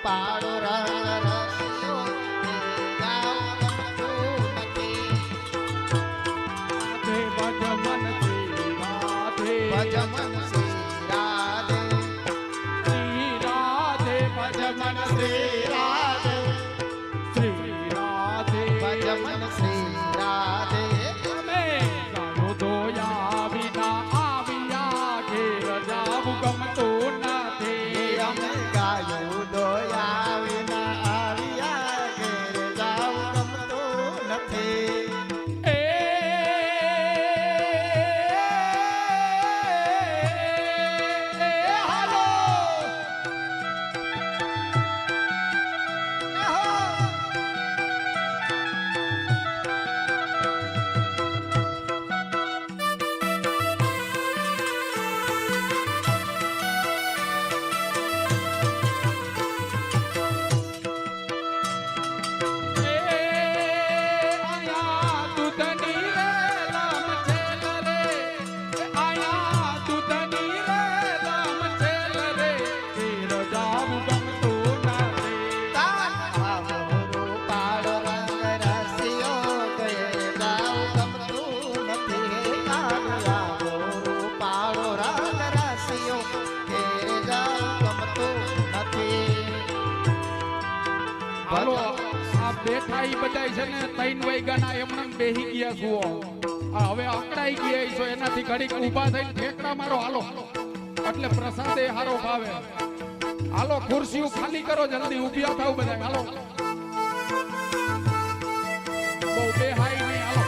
પાડો રંગ રસિયો ગામ ગમતું નથી. ભજમન શ્રી રાધે ભજમન શ્રી રાધે શ્રી રાધે ભજમન શ્રી રાધે શ્રી રાધે ભજમન શ્રી રાધે અમે ગાયો ધોયા વિના આવ્યા ઘેર જાવું ગમતું નથી. અમે ગાયો દોયા વિના આવ્યા ઘેર જાવું ગમતું નથી. એ હાલો પાડો રંગ રસિયો ઘેર જાવું ગમતું નથી. પાડો રંગ રસિયો ઘેર જાવું ગમતું નથી. હાલો આ બેઠા ઈ બધાય છે ને 3 વાગ્યાના એમને બેહી ગયા છો. આ હવે અકડાઈ ગયા છો એનાથી ઘડીક ઊભા થઈને ઠેકડા મારો હાલો એટલે પ્રસાદે હારો ભાવે. હાલો ખુરશીઓ ખાલી કરો જલ્દી ઊભી થાવ બધા હાલો બહુ બેહાઈ નહીં હાલો.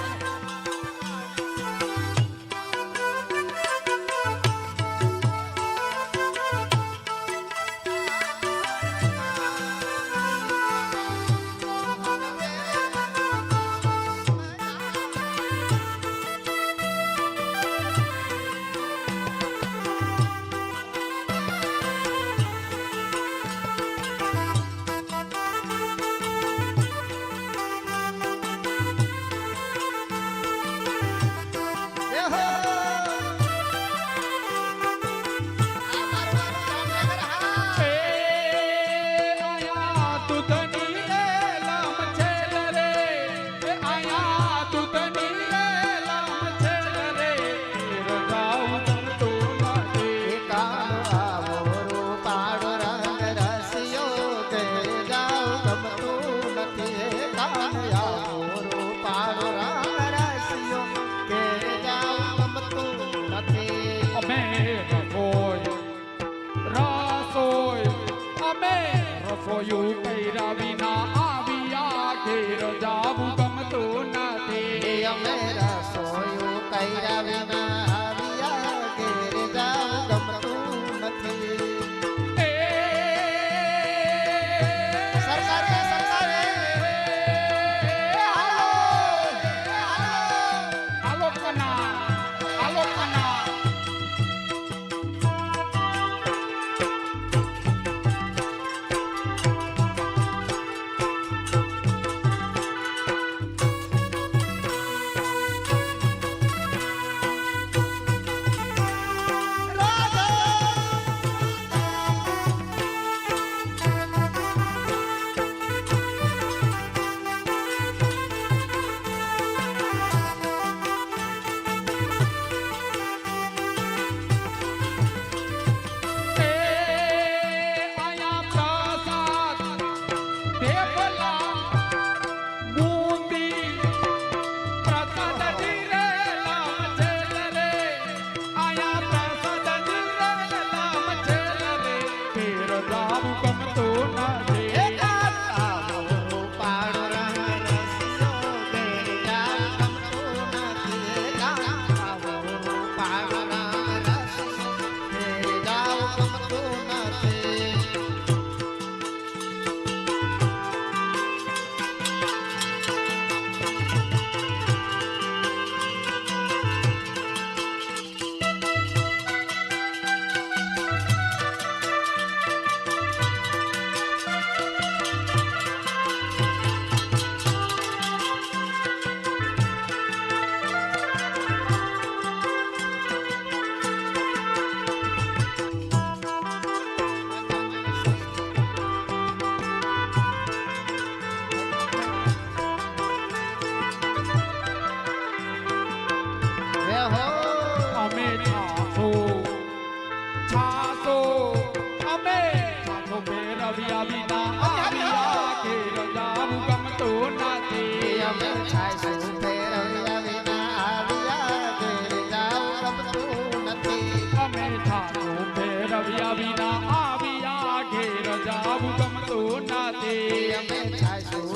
રસોયું કર્યા વિના આવ્યા ઘેર જાવું ગમતું નથી. અમે રસોયું કર્યા વિના આવ્યા ઘેર જાવું ગમતું નથી. સરકારે સરકારે હાલો કના હાલો કના અમે છાશું ફેરવ્યા વિના આવ્યા ઘેર જાવું ગમતું નથી. અમે ઠાકો ફેરવ્યા વિના આવ્યા ઘેર જાવું ગમતું નથી. અમે છાશું